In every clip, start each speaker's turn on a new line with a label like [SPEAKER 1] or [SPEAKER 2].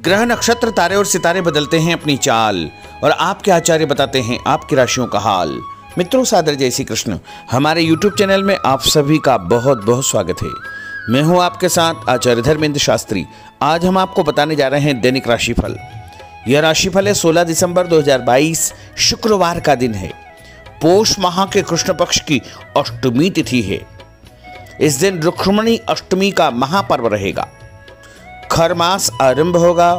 [SPEAKER 1] ग्रह नक्षत्र तारे और सितारे बदलते हैं अपनी चाल और आपके आचार्य बताते हैं आपकी राशियों का हाल। मित्रों, सादर जय श्री कृष्ण। हमारे YouTube चैनल में आप सभी का बहुत बहुत स्वागत है। मैं हूं आपके साथ आचार्य धर्मेंद्र शास्त्री। आज हम आपको बताने जा रहे हैं दैनिक राशिफल। यह राशिफल है 16 दिसंबर 2022 शुक्रवार का दिन है। पोष माह के कृष्ण पक्ष की अष्टमी तिथि है। इस दिन रुक्मिणी अष्टमी का महापर्व रहेगा। खर मास आरंभ होगा।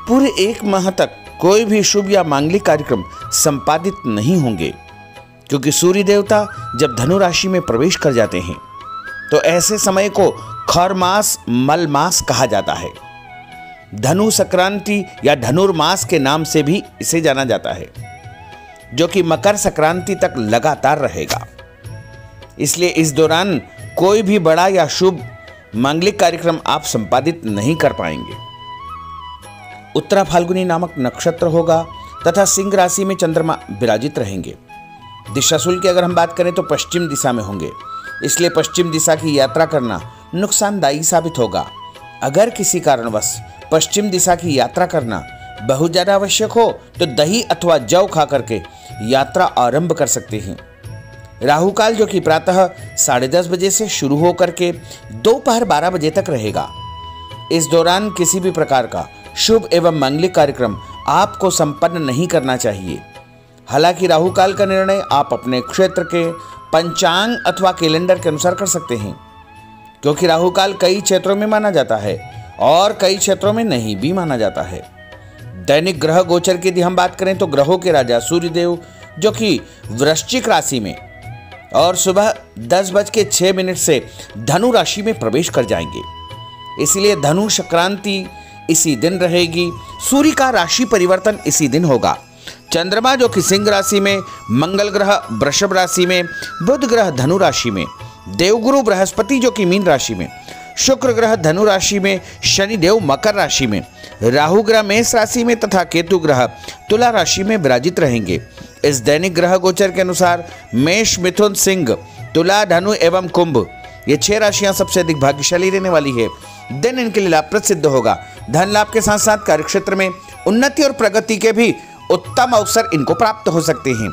[SPEAKER 1] पूरे एक माह तक कोई भी शुभ या मांगलिक कार्यक्रम संपादित नहीं होंगे, क्योंकि सूर्य देवता जब धनु राशि में प्रवेश कर जाते हैं तो ऐसे समय को खर मास मल मास कहा जाता है। धनु संक्रांति या धनुर्मास के नाम से भी इसे जाना जाता है, जो कि मकर संक्रांति तक लगातार रहेगा। इसलिए इस दौरान कोई भी बड़ा या शुभ मांगलिक कार्यक्रम आप संपादित नहीं कर पाएंगे। उत्तरा फाल्गुनी नामक नक्षत्र होगा तथा सिंह राशि में चंद्रमा विराजित रहेंगे। दिशाशूल की अगर हम बात करें तो पश्चिम दिशा में होंगे, इसलिए पश्चिम दिशा की यात्रा करना नुकसानदायी साबित होगा। अगर किसी कारणवश पश्चिम दिशा की यात्रा करना बहुत ज़्यादा आवश्यक हो तो दही अथवा जौ खा करके यात्रा आरंभ कर सकते हैं। राहु काल जो कि प्रातः 10:30 बजे से शुरू होकर के दोपहर 12 बजे तक रहेगा। इस दौरान किसी भी प्रकार का शुभ एवं मांगलिक कार्यक्रम आपको संपन्न नहीं करना चाहिए। हालांकि राहु काल का निर्णय आप अपने क्षेत्र के पंचांग अथवा कैलेंडर के अनुसार कर सकते हैं, क्योंकि राहु काल कई क्षेत्रों में माना जाता है और कई क्षेत्रों में नहीं भी माना जाता है। दैनिक ग्रह गोचर की यदि हम बात करें तो ग्रहों के राजा सूर्यदेव जो कि वृश्चिक राशि में और सुबह 10:06 से धनु राशि में प्रवेश कर जाएंगे। इसलिए धनु संक्रांति इसी दिन रहेगी। सूर्य का राशि परिवर्तन इसी दिन होगा। चंद्रमा जो कि सिंह राशि में, मंगल ग्रह वृषभ राशि में, बुध ग्रह धनु राशि में, देवगुरु बृहस्पति जो कि मीन राशि में, शुक्र ग्रह धनु राशि में, शनिदेव मकर राशि में, राहु ग्रह मेष राशि में तथा केतु ग्रह तुला राशि में विराजित रहेंगे। इस दैनिक ग्रह गोचर के अनुसार मेष, मिथुन, सिंह, तुला, धनु एवं कुंभ ये 6 राशियां सबसे अधिक भाग्यशाली रहने वाली है। दिन इनके लिए लाभप्रद सिद्ध होगा। धन लाभ के साथ साथ कार्यक्षेत्र में उन्नति और प्रगति के भी उत्तम अवसर इनको प्राप्त हो सकते हैं।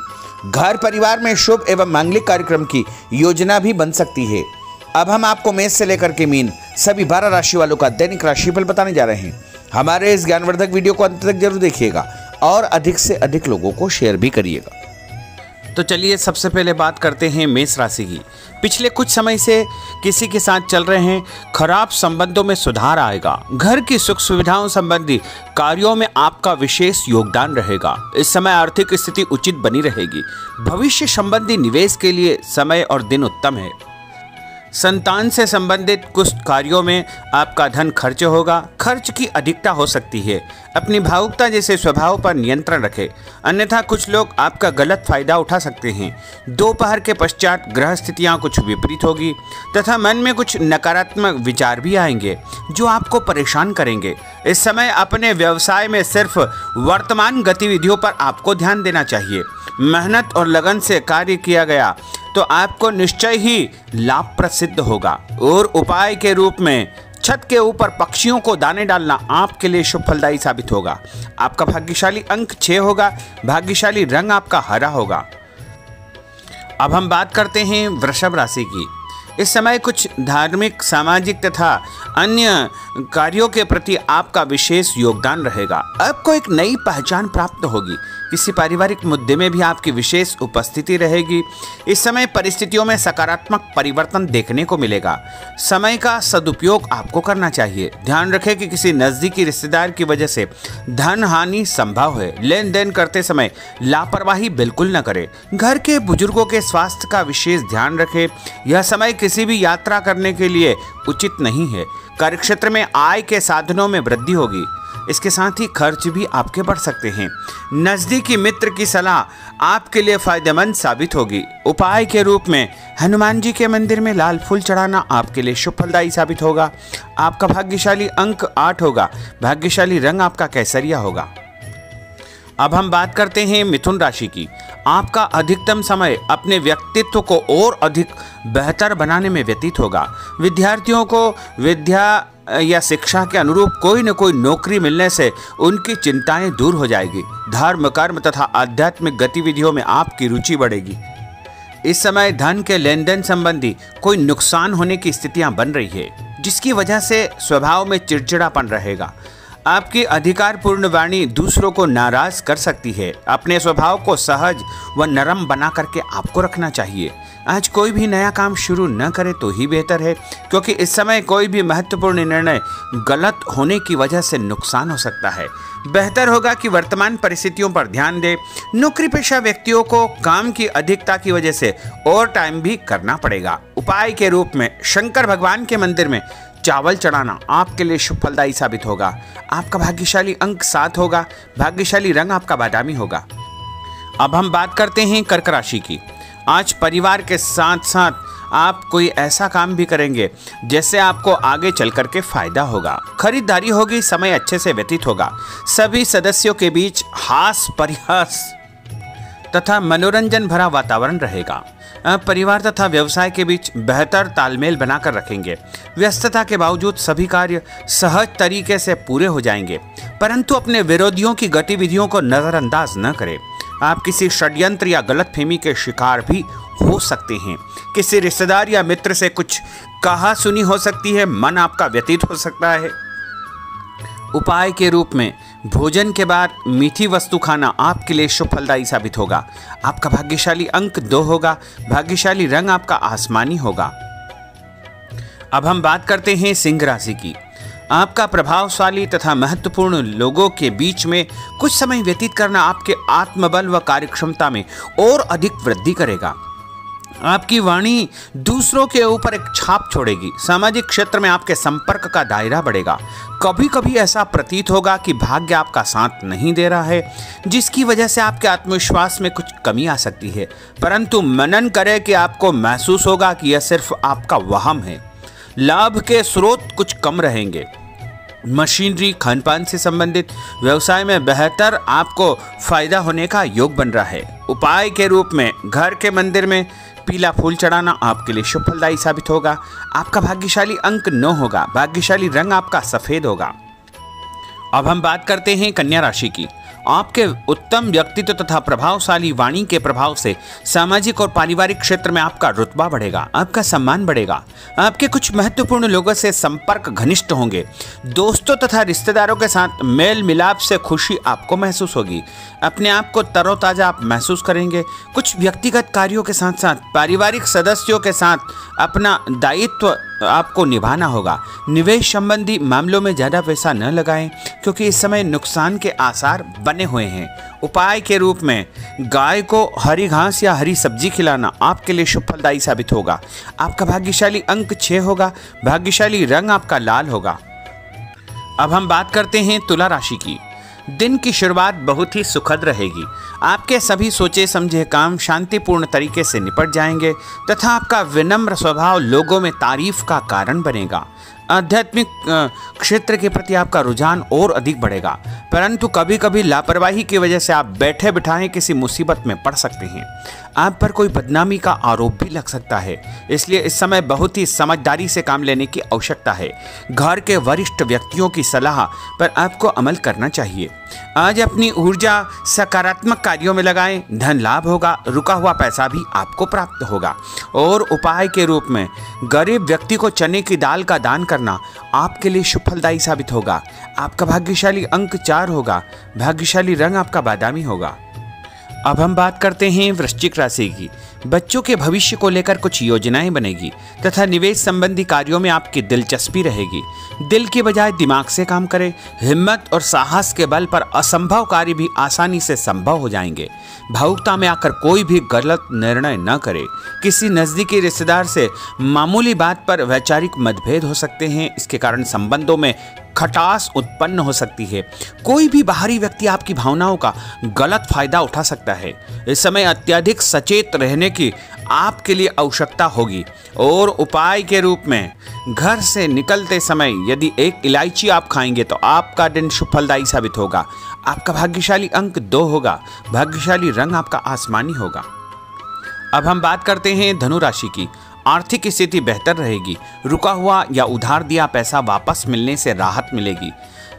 [SPEAKER 1] घर परिवार में शुभ एवं मांगलिक कार्यक्रम की योजना भी बन सकती है। अब हम आपको मेष से लेकर के मीन सभी 12 राशि वालों का दैनिक राशिफल बताने जा रहे हैं। हमारे इस ज्ञानवर्धक वीडियो को अंत तक जरूर देखिएगा और अधिक से अधिक लोगों को शेयर भी करिएगा। तो चलिए सबसे पहले बात करते हैं मेष राशि की। पिछले कुछ समय से किसी के साथ चल रहे हैं खराब संबंधों में सुधार आएगा। घर की सुख सुविधाओं संबंधी कार्यों में आपका विशेष योगदान रहेगा। इस समय आर्थिक स्थिति उचित बनी रहेगी। भविष्य संबंधी निवेश के लिए समय और दिन उत्तम है। संतान से संबंधित कुछ कार्यों में आपका धन खर्च होगा। खर्च की अधिकता हो सकती है। अपनी भावुकता जैसे स्वभाव पर नियंत्रण रखें, अन्यथा कुछ लोग आपका गलत फायदा उठा सकते हैं। दोपहर के पश्चात ग्रह स्थितियां कुछ विपरीत होगी तथा मन में कुछ नकारात्मक विचार भी आएंगे जो आपको परेशान करेंगे। इस समय अपने व्यवसाय में सिर्फ वर्तमान गतिविधियों पर आपको ध्यान देना चाहिए। मेहनत और लगन से कार्य किया गया तो आपको निश्चय ही लाभ प्रसिद्ध होगा। और उपाय के रूप में छत के ऊपर पक्षियों को दाने डालना आपके लिए शुभ फलदायी साबित होगा। आपका भाग्यशाली अंक 6 होगा। भाग्यशाली रंग आपका हरा होगा। अब हम बात करते हैं वृषभ राशि की। इस समय कुछ धार्मिक, सामाजिक तथा अन्य कार्यों के प्रति आपका विशेष योगदान रहेगा। आपको एक नई पहचान प्राप्त होगी। किसी पारिवारिक मुद्दे में भी आपकी विशेष उपस्थिति रहेगी। इस समय परिस्थितियों में सकारात्मक परिवर्तन देखने को मिलेगा। समय का सदुपयोग आपको करना चाहिए। ध्यान रखें कि किसी नज़दीकी रिश्तेदार की वजह से धन हानि संभव है। लेन देन करते समय लापरवाही बिल्कुल न करें। घर के बुजुर्गों के स्वास्थ्य का विशेष ध्यान रखें। यह समय किसी भी यात्रा करने के लिए उचित नहीं है। कार्यक्षेत्र में आय के साधनों में वृद्धि होगी। इसके साथ ही खर्च भी आपके बढ़ सकते हैं। नज़दीकी मित्र की सलाह आपके लिए फायदेमंद साबित होगी। उपाय के रूप में हनुमान जी के मंदिर में लाल फूल चढ़ाना आपके लिए शुभ फलदायी साबित होगा। आपका भाग्यशाली अंक 8 होगा। भाग्यशाली रंग आपका केसरिया होगा। अब हम बात करते हैं मिथुन राशि की। आपका अधिकतम समय अपने व्यक्तित्व को और अधिक बेहतर बनाने में व्यतीत होगा। विद्यार्थियों को विद्या या शिक्षा के अनुरूप कोई न कोई नौकरी मिलने से उनकी चिंताएं दूर हो जाएगी। धर्म, कर्म तथा आध्यात्मिक गतिविधियों में आपकी रुचि बढ़ेगी। इस समय धन के लेन देन संबंधी कोई नुकसान होने की स्थितियां बन रही है, जिसकी वजह से स्वभाव में चिड़चिड़ापन रहेगा। आपकी अधिकारपूर्ण वाणी दूसरों को नाराज कर सकती है। अपने स्वभाव को सहज व नरम बना करके आपको रखना चाहिए। आज कोई भी नया काम शुरू न करे तो ही बेहतर है, क्योंकि इस समय कोई भी महत्वपूर्ण निर्णय गलत होने की वजह से नुकसान हो सकता है। बेहतर होगा कि वर्तमान परिस्थितियों पर ध्यान दें। नौकरी पेशा व्यक्तियों को काम की अधिकता की वजह से ओवर टाइम भी करना पड़ेगा। उपाय के रूप में शंकर भगवान के मंदिर में चावल चढ़ाना आपके लिए शुभ फलदायी साबित होगा। आपका भाग्यशाली अंक 7 होगा। भाग्यशाली रंग आपका बादामी होगा। अब हम बात करते हैं कर्क राशि की। आज परिवार के साथ साथ आप कोई ऐसा काम भी करेंगे जिससे आपको आगे चल करके फायदा होगा। खरीदारी होगी, समय अच्छे से व्यतीत होगा। सभी सदस्यों के बीच हास परिहास तथा मनोरंजन भरा वातावरण रहेगा। परिवार तथा व्यवसाय के बीच बेहतर तालमेल बनाकर रखेंगे। व्यस्तता के बावजूद सभी कार्य सहज तरीके से पूरे हो जाएंगे, परंतु अपने विरोधियों की गतिविधियों को नजरअंदाज न करें। आप किसी षड्यंत्र या गलतफहमी के शिकार भी हो सकते हैं। किसी रिश्तेदार या मित्र से कुछ कहा सुनी हो सकती है। मन आपका व्यतीत हो सकता है। उपाय के रूप में भोजन के बाद मीठी वस्तु खाना आपके लिए शुभ फलदायी साबित होगा। आपका भाग्यशाली अंक 2 होगा। भाग्यशाली रंग आपका आसमानी होगा। अब हम बात करते हैं सिंह राशि की। आपका प्रभावशाली तथा महत्वपूर्ण लोगों के बीच में कुछ समय व्यतीत करना आपके आत्मबल व कार्यक्षमता में और अधिक वृद्धि करेगा। आपकी वाणी दूसरों के ऊपर एक छाप छोड़ेगी। सामाजिक क्षेत्र में आपके संपर्क का दायरा बढ़ेगा। कभी कभी ऐसा प्रतीत होगा कि भाग्य आपका साथ नहीं दे रहा है, जिसकी वजह से आपके आत्मविश्वास में कुछ कमी आ सकती है, परंतु मनन करें कि आपको महसूस होगा कि यह सिर्फ आपका वहम है। लाभ के स्रोत कुछ कम रहेंगे। मशीनरी, खान पान से संबंधित व्यवसाय में बेहतर आपको फायदा होने का योग बन रहा है। उपाय के रूप में घर के मंदिर में पीला फूल चढ़ाना आपके लिए शुभ फलदायी साबित होगा। आपका भाग्यशाली अंक 9 होगा। भाग्यशाली रंग आपका सफेद होगा। अब हम बात करते हैं कन्या राशि की। आपके उत्तम व्यक्तित्व तथा प्रभावशाली वाणी के प्रभाव से सामाजिक और पारिवारिक क्षेत्र में आपका रुतबा बढ़ेगा, आपका सम्मान बढ़ेगा। आपके कुछ महत्वपूर्ण लोगों से संपर्क घनिष्ठ होंगे। दोस्तों तथा रिश्तेदारों के साथ मेल मिलाप से खुशी आपको महसूस होगी। अपने आप को तरोताजा आप महसूस करेंगे। कुछ व्यक्तिगत कार्यों के साथ साथ पारिवारिक सदस्यों के साथ अपना दायित्व आपको निभाना होगा। निवेश संबंधी मामलों में ज़्यादा पैसा न लगाएं, क्योंकि इस समय नुकसान के आसार बने हुए हैं। उपाय के रूप में गाय को हरी घास या हरी सब्जी खिलाना आपके लिए शुभ फलदायी साबित होगा। आपका भाग्यशाली अंक 6 होगा। भाग्यशाली रंग आपका लाल होगा। अब हम बात करते हैं तुला राशि की। दिन की शुरुआत बहुत ही सुखद रहेगी। आपके सभी सोचे समझे काम शांतिपूर्ण तरीके से निपट जाएंगे तथा आपका विनम्र स्वभाव लोगों में तारीफ का कारण बनेगा। आध्यात्मिक क्षेत्र के प्रति आपका रुझान और अधिक बढ़ेगा, परंतु कभी कभी लापरवाही की वजह से आप बैठे बिठाए किसी मुसीबत में पड़ सकते हैं। आप पर कोई बदनामी का आरोप भी लग सकता है, इसलिए इस समय बहुत ही समझदारी से काम लेने की आवश्यकता है। घर के वरिष्ठ व्यक्तियों की सलाह पर आपको अमल करना चाहिए। आज अपनी ऊर्जा सकारात्मक कार्यों में लगाएं। धन लाभ होगा। रुका हुआ पैसा भी आपको प्राप्त होगा। और उपाय के रूप में गरीब व्यक्ति को चने की दाल का दान करना आपके लिए शुभ फलदायी साबित होगा। आपका भाग्यशाली अंक 4 होगा। भाग्यशाली रंग आपका बादामी होगा। अब हम बात करते हैं वृश्चिक राशि की। बच्चों के भविष्य को लेकर कुछ योजनाएं बनेगी तथा निवेश संबंधी कार्यों में आपकी दिलचस्पी रहेगी। दिल की बजाय दिमाग से काम करें। हिम्मत और साहस के बल पर असंभव कार्य भी आसानी से संभव हो जाएंगे। भावुकता में आकर कोई भी गलत निर्णय न करें। किसी नजदीकी रिश्तेदार से मामूली बात पर वैचारिक मतभेद हो सकते हैं। इसके कारण संबंधों में खटास उत्पन्न हो सकती है। कोई भी बाहरी व्यक्ति आपकी भावनाओं का गलत फायदा उठा सकता है। इस समय अत्यधिक सचेत रहने की आपके लिए आवश्यकता होगी। और उपाय के रूप में घर से निकलते समय यदि एक इलायची आप खाएंगे तो आपका दिन शुभ फलदायी साबित होगा। आपका भाग्यशाली अंक 2 होगा। भाग्यशाली रंग आपका आसमानी होगा। अब हम बात करते हैं धनु राशि की। आर्थिक स्थिति बेहतर रहेगी। रुका हुआ या उधार दिया पैसा वापस मिलने से राहत मिलेगी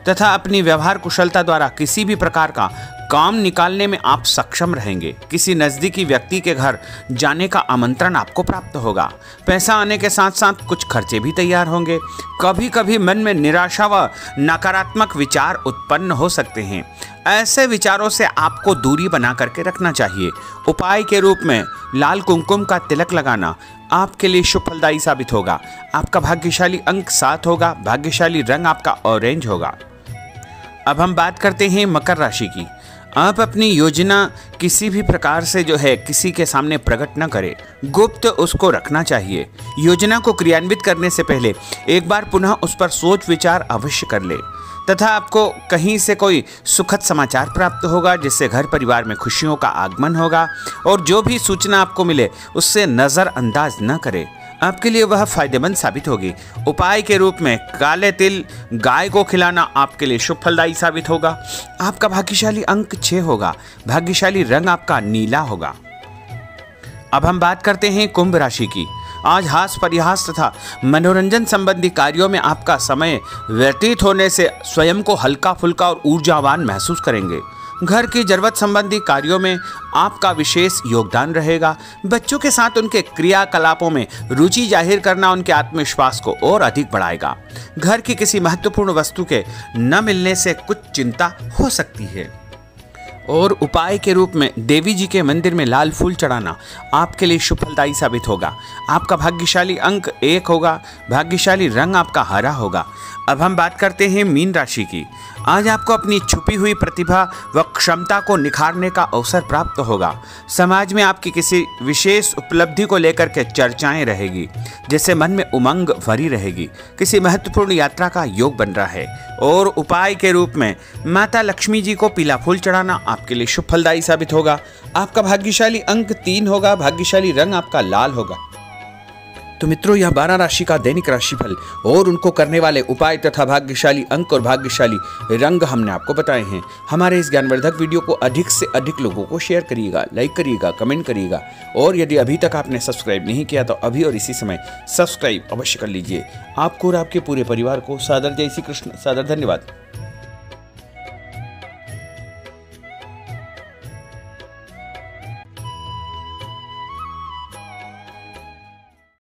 [SPEAKER 1] तथा अपनी व्यवहार कुशलता द्वारा किसी भी प्रकार का काम निकालने में आप सक्षम रहेंगे। किसी नज़दीकी व्यक्ति के घर जाने का आमंत्रण आपको प्राप्त होगा। पैसा आने के साथ साथ कुछ खर्चे भी तैयार होंगे। कभी कभी मन में निराशा व नकारात्मक विचार उत्पन्न हो सकते हैं। ऐसे विचारों से आपको दूरी बना करके रखना चाहिए। उपाय के रूप में लाल कुमकुम का तिलक लगाना आपके लिए शुभ फलदायी साबित होगा। आपका भाग्यशाली अंक 7 होगा। भाग्यशाली रंग आपका ऑरेंज होगा। अब हम बात करते हैं मकर राशि की। आप अपनी योजना किसी भी प्रकार से किसी के सामने प्रकट न करें, गुप्त उसको रखना चाहिए। योजना को क्रियान्वित करने से पहले एक बार पुनः उस पर सोच विचार अवश्य कर ले तथा आपको कहीं से कोई सुखद समाचार प्राप्त होगा जिससे घर परिवार में खुशियों का आगमन होगा और जो भी सूचना आपको मिले उससे नज़रअंदाज न करें, आपके लिए वह फायदेमंद साबित होगी। उपाय के रूप में काले तिल गाय को खिलाना आपके लिए शुभ फलदायी साबित होगा। आपका भाग्यशाली अंक 6 होगा। भाग्यशाली रंग आपका नीला होगा। अब हम बात करते हैं कुंभ राशि की। आज हास परिहास तथा मनोरंजन संबंधी कार्यों में आपका समय व्यतीत होने से स्वयं को हल्का फुल्का और ऊर्जावान महसूस करेंगे। घर की जरूरत संबंधी कार्यों में आपका विशेष योगदान रहेगा। बच्चों के साथ उनके क्रियाकलापों में रुचि जाहिर करना उनके आत्मविश्वास को और अधिक बढ़ाएगा। घर की किसी महत्वपूर्ण वस्तु के न मिलने से कुछ चिंता हो सकती है। और उपाय के रूप में देवी जी के मंदिर में लाल फूल चढ़ाना आपके लिए शुभ फलदायी साबित होगा। आपका भाग्यशाली अंक 1 होगा। भाग्यशाली रंग आपका हरा होगा। अब हम बात करते हैं मीन राशि की। आज आपको अपनी छुपी हुई प्रतिभा व क्षमता को निखारने का अवसर प्राप्त होगा। समाज में आपकी किसी विशेष उपलब्धि को लेकर के चर्चाएं रहेगी जिससे मन में उमंग भरी रहेगी। किसी महत्वपूर्ण यात्रा का योग बन रहा है। और उपाय के रूप में माता लक्ष्मी जी को पीला फूल चढ़ाना आपके लिए शुभ फलदायी साबित होगा। आपका भाग्यशाली अंक 3 होगा। भाग्यशाली रंग आपका लाल होगा। तो मित्रों, यह 12 राशि का दैनिक राशिफल और उनको करने वाले उपाय तथा भाग्यशाली अंक और भाग्यशाली रंग हमने आपको बताए हैं। हमारे इस ज्ञानवर्धक वीडियो को अधिक से अधिक लोगों को शेयर करिएगा, लाइक करिएगा, कमेंट करिएगा और यदि अभी तक आपने सब्सक्राइब नहीं किया तो अभी और इसी समय सब्सक्राइब अवश्य कर लीजिए। आपको और आपके पूरे परिवार को सादर जय श्री कृष्ण, सादर धन्यवाद।